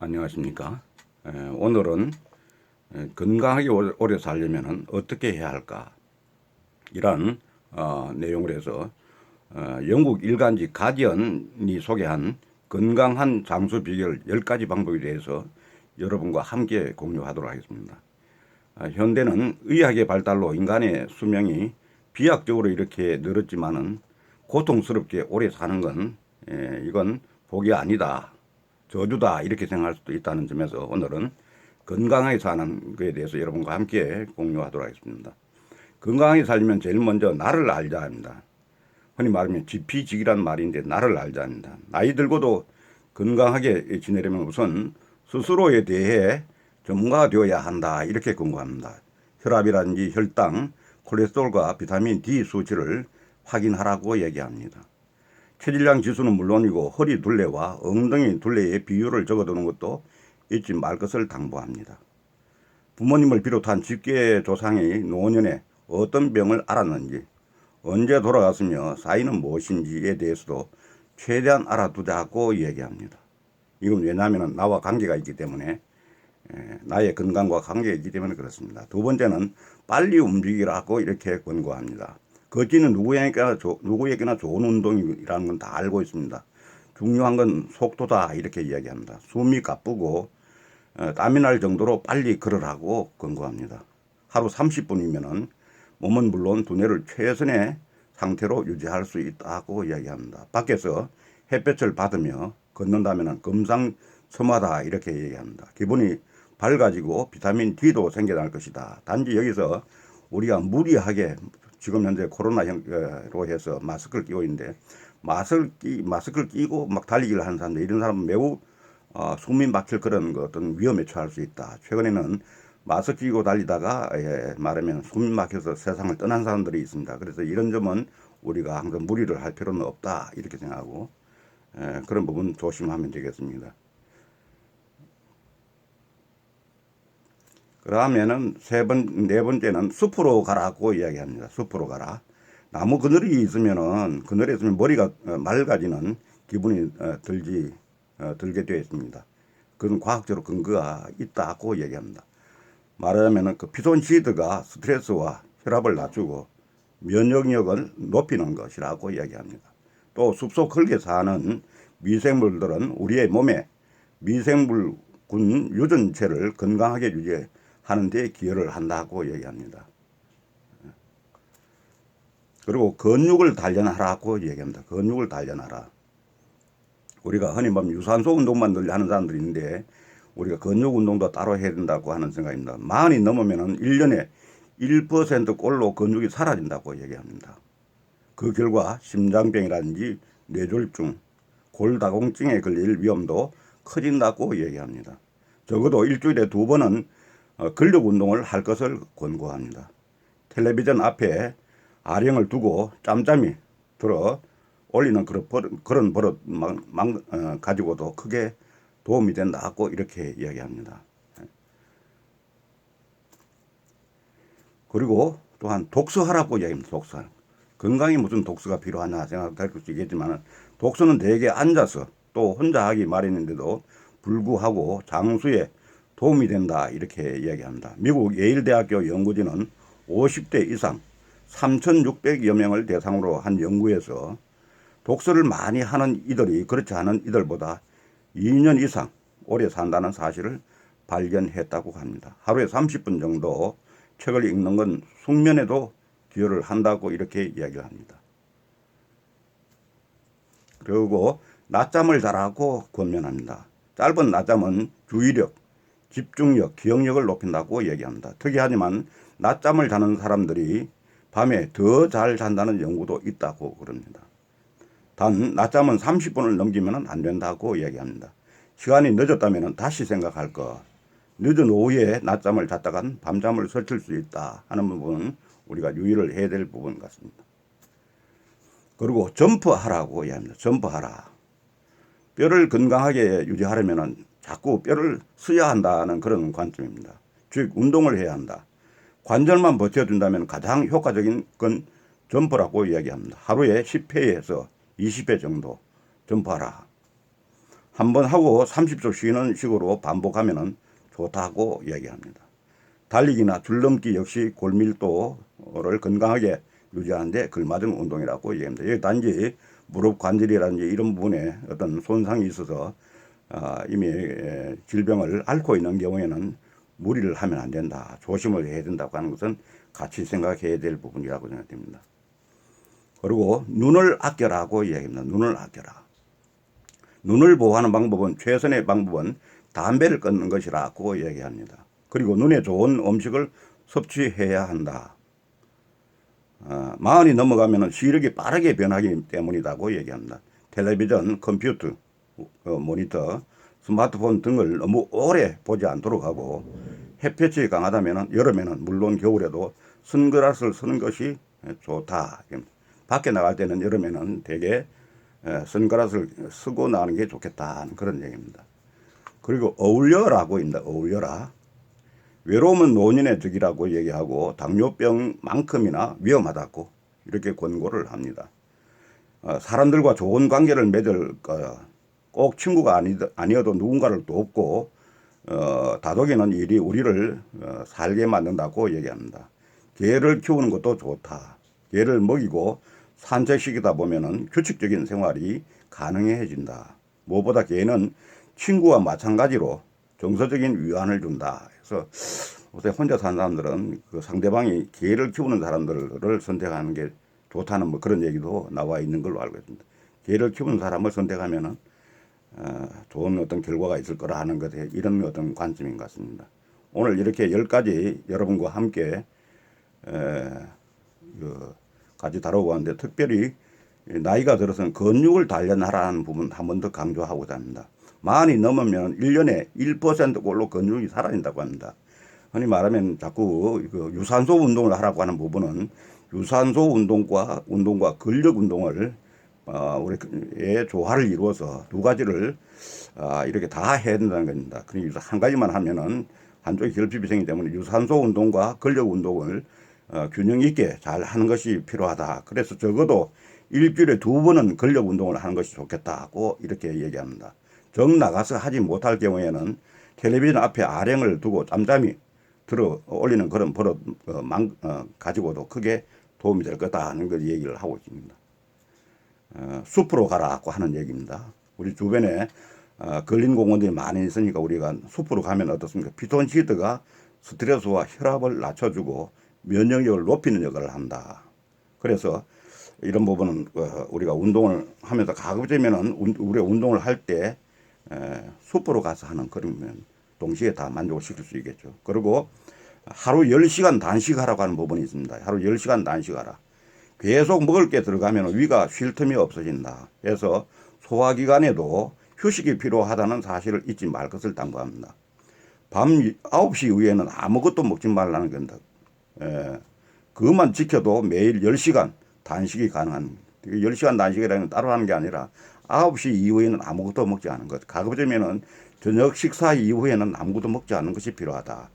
안녕하십니까. 오늘은 건강하게 오래 살려면 어떻게 해야 할까 이란 내용을 해서 영국 일간지 가디언이 소개한 건강한 장수 비결 10가지 방법에 대해서 여러분과 함께 공유하도록 하겠습니다. 현대는 의학의 발달로 인간의 수명이 비약적으로 이렇게 늘었지만은 고통스럽게 오래 사는 건 이건 복이 아니다, 저주다 이렇게 생각할 수도 있다는 점에서 오늘은 건강하게 사는 것에 대해서 여러분과 함께 공유하도록 하겠습니다. 건강하게 살려면 제일 먼저 나를 알자 합니다. 흔히 말하면 지피지기란 말인데 나를 알자 합니다. 나이 들고도 건강하게 지내려면 우선 스스로에 대해 전문가가 되어야 한다 이렇게 권고합니다. 혈압이라든지 혈당, 콜레스테롤과 비타민 D 수치를 확인하라고 얘기합니다. 체질량 지수는 물론이고 허리 둘레와 엉덩이 둘레의 비율을 적어두는 것도 잊지 말 것을 당부합니다. 부모님을 비롯한 직계 조상이 노년에 어떤 병을 앓았는지, 언제 돌아갔으며 사인은 무엇인지에 대해서도 최대한 알아두자고 얘기합니다. 이건 왜냐하면 나와 관계가 있기 때문에, 나의 건강과 관계가 있기 때문에 그렇습니다. 두 번째는 빨리 움직이라고 이렇게 권고합니다. 걷기는 누구에게나 좋은 운동이라는 건 다 알고 있습니다. 중요한 건 속도다 이렇게 이야기합니다. 숨이 가쁘고 땀이 날 정도로 빨리 걸으라고 권고합니다. 하루 30분이면은 몸은 물론 두뇌를 최선의 상태로 유지할 수 있다고 이야기합니다. 밖에서 햇볕을 받으며 걷는다면 금상첨화다 이렇게 얘기합니다. 기분이 밝아지고 비타민 D도 생겨날 것이다. 단지 여기서 우리가 무리하게 지금 현재 코로나로 해서 마스크를 끼고 있는데 마스크를 끼고 막 달리기를 하는 사람들, 이런 사람은 매우 숨이 막힐 그런 어떤 위험에 처할 수 있다. 최근에는 마스크 끼고 달리다가 말하면 숨이 막혀서 세상을 떠난 사람들이 있습니다. 그래서 이런 점은 우리가 항상 무리를 할 필요는 없다 이렇게 생각하고 그런 부분 조심하면 되겠습니다. 그러면은 네 번째는 숲으로 가라고 이야기합니다. 숲으로 가라. 나무 그늘이 있으면은, 그늘에 있으면 머리가 맑아지는 기분이 들게 되어 있습니다. 그건 과학적으로 근거가 있다고 얘기합니다. 말하자면은 그 피톤치드가 스트레스와 혈압을 낮추고 면역력을 높이는 것이라고 이야기합니다. 또 숲속 흙에 사는 미생물들은 우리의 몸에 미생물군 유전체를 건강하게 유지하는 데 기여를 한다고 얘기합니다. 그리고 근육을 단련하라고 얘기합니다. 근육을 단련하라. 우리가 흔히 보면 유산소 운동만 늘 하는 사람들이 있는데 우리가 근육 운동도 따로 해야 된다고 하는 생각입니다. 40이 넘으면 1년에 1%꼴로 근육이 사라진다고 얘기합니다. 그 결과 심장병이라든지 뇌졸중, 골다공증에 걸릴 위험도 커진다고 얘기합니다. 적어도 일주일에 2번은 근력 운동을 할 것을 권고합니다. 텔레비전 앞에 아령을 두고 짬짬이 들어 올리는 그런 버릇 가지고도 크게 도움이 된다고 이렇게 이야기합니다. 그리고 또한 독서하라고 이야기합니다. 독서. 건강에 무슨 독서가 필요하냐 생각할 수 있겠지만 독서는 대개 앉아서 또 혼자 하기 마련인데도 불구하고 장수에 도움이 된다 이렇게 이야기합니다. 미국 예일대학교 연구진은 50대 이상 3,600여 명을 대상으로 한 연구에서 독서를 많이 하는 이들이 그렇지 않은 이들보다 2년 이상 오래 산다는 사실을 발견했다고 합니다. 하루에 30분 정도 책을 읽는 건 숙면에도 기여를 한다고 이렇게 이야기를 합니다. 그리고 낮잠을 자라고 권면합니다. 짧은 낮잠은 주의력, 집중력, 기억력을 높인다고 얘기합니다. 특이하지만 낮잠을 자는 사람들이 밤에 더 잘 잔다는 연구도 있다고 그럽니다. 단 낮잠은 30분을 넘기면 안 된다고 얘기합니다. 시간이 늦었다면 다시 생각할 것. 늦은 오후에 낮잠을 잤다간 밤잠을 설칠 수 있다 하는 부분은 우리가 유의를 해야 될 부분 같습니다. 그리고 점프하라고 이야기합니다. 점프하라. 뼈를 건강하게 유지하려면 자꾸 뼈를 써야 한다는 그런 관점입니다. 즉 운동을 해야 한다. 관절만 버텨준다면 가장 효과적인 건 점프라고 이야기합니다. 하루에 10회에서 20회 정도 점프하라. 한 번 하고 30초 쉬는 식으로 반복하면 좋다고 이야기합니다. 달리기나 줄넘기 역시 골밀도를 건강하게 유지하는 데 걸맞은 운동이라고 얘기합니다. 여기 단지 무릎 관절이라든지 이런 부분에 어떤 손상이 있어서 이미 질병을 앓고 있는 경우에는 무리를 하면 안 된다. 조심을 해야 된다고 하는 것은 같이 생각해야 될 부분이라고 생각됩니다. 그리고 눈을 아껴라고 이야기합니다. 눈을 아껴라. 눈을 보호하는 방법은 최선의 방법은 담배를 끊는 것이라고 이야기합니다. 그리고 눈에 좋은 음식을 섭취해야 한다. 마흔이 넘어가면 시력이 빠르게 변하기 때문이라고 얘기합니다. 텔레비전, 컴퓨터, 모니터, 스마트폰 등을 너무 오래 보지 않도록 하고 햇볕이 강하다면 여름에는 물론 겨울에도 선글라스를 쓰는 것이 좋다. 밖에 나갈 때는 여름에는 대개 선글라스를 쓰고 나가는 게 좋겠다 그런 얘기입니다. 그리고 어울려라고 입니다. 어울려라. 외로움은 노인의 덕이라고 얘기하고 당뇨병만큼이나 위험하다고 이렇게 권고를 합니다. 사람들과 좋은 관계를 맺을 꼭 친구가 아니어도 누군가를 돕고 다독이는 일이 우리를 살게 만든다고 얘기합니다. 개를 키우는 것도 좋다. 개를 먹이고 산책시키다 보면은 규칙적인 생활이 가능해진다. 무엇보다 개는 친구와 마찬가지로 정서적인 위안을 준다. 그래서 요새 혼자 사는 사람들은 그 상대방이 개를 키우는 사람들을 선택하는 게 좋다는 뭐 그런 얘기도 나와 있는 걸로 알고 있습니다. 개를 키우는 사람을 선택하면은 좋은 어떤 결과가 있을 거라 하는 것에 이런 어떤 관점인 것 같습니다. 오늘 이렇게 10가지 여러분과 함께 같이 다루고 왔는데 특별히 나이가 들어서는 근육을 단련하라는 부분 한 번 더 강조하고자 합니다. 만이 넘으면 1년에 1%꼴로 근육이 사라진다고 합니다. 흔히 말하면 자꾸 유산소 운동을 하라고 하는 부분은 유산소 운동과 근력 운동을 우리의 조화를 이루어서 두 가지를 이렇게 다 해야 된다는 겁니다. 그러니까 한 가지만 하면은 한쪽이 결핍이 생기기 때문에 유산소 운동과 근력 운동을 균형 있게 잘 하는 것이 필요하다. 그래서 적어도 일주일에 2번은 근력 운동을 하는 것이 좋겠다고 이렇게 얘기합니다. 정 나가서 하지 못할 경우에는 텔레비전 앞에 아령을 두고 짬짬이 들어 올리는 그런 버릇 가지고도 크게 도움이 될 거다 하는 걸 얘기를 하고 있습니다. 숲으로 가라고 하는 얘기입니다. 우리 주변에 걸린 공원들이 많이 있으니까 우리가 숲으로 가면 어떻습니까? 피톤치드가 스트레스와 혈압을 낮춰주고 면역력을 높이는 역할을 한다. 그래서 이런 부분은 우리가 운동을 하면서 가급적이면은 우리가 운동을 할 때 숲으로 가서 하는 그러면 동시에 다 만족을 시킬 수 있겠죠. 그리고 하루 10시간 단식하라고 하는 부분이 있습니다. 하루 10시간 단식하라. 계속 먹을 게 들어가면 위가 쉴 틈이 없어진다. 그래서 소화기관에도 휴식이 필요하다는 사실을 잊지 말 것을 당부합니다. 밤 9시 이후에는 아무것도 먹지 말라는 겁니다. 그것만 지켜도 매일 10시간 단식이 가능한 10시간 단식이라는 건 따로 하는 게 아니라 9시 이후에는 아무것도 먹지 않은 것. 가급적이면은 저녁 식사 이후에는 아무것도 먹지 않는 것이 필요하다.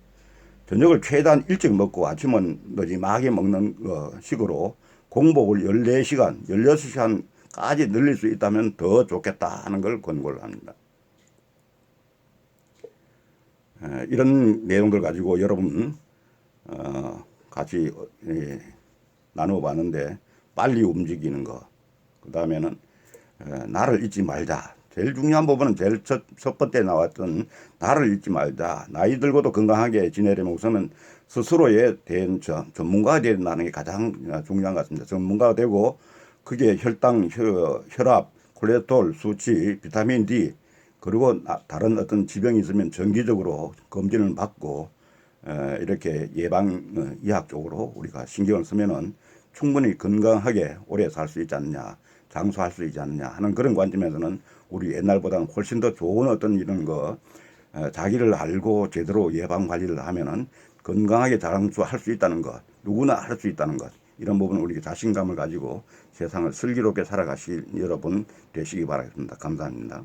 저녁을 최대한 일찍 먹고 아침은 늦지막하게 먹는 식으로 공복을 14시간, 16시간까지 늘릴 수 있다면 더 좋겠다 하는 걸 권고를 합니다. 이런 내용들 가지고 여러분 같이 나누어 봤는데 빨리 움직이는 거, 그 다음에는 나를 잊지 말자. 제일 중요한 부분은 제일 첫 번째 나왔던 나를 잊지 말자. 나이 들고도 건강하게 지내려면 우선은 스스로에 대한 전문가가 된다는 게 가장 중요한 것 같습니다. 전문가가 되고 그게 혈당, 혈압, 콜레스테롤 수치, 비타민 D 그리고 다른 어떤 질병이 있으면 정기적으로 검진을 받고 이렇게 예방 의학적으로 우리가 신경을 쓰면은 충분히 건강하게 오래 살 수 있지 않느냐, 장수할 수 있지 않느냐 하는 그런 관점에서는 우리 옛날보다는 훨씬 더 좋은 어떤 이런 자기를 알고 제대로 예방 관리를 하면은 건강하게 장수할 수 있다는 것, 누구나 할 수 있다는 것, 이런 부분은 우리 자신감을 가지고 세상을 슬기롭게 살아가실 여러분 되시기 바라겠습니다. 감사합니다.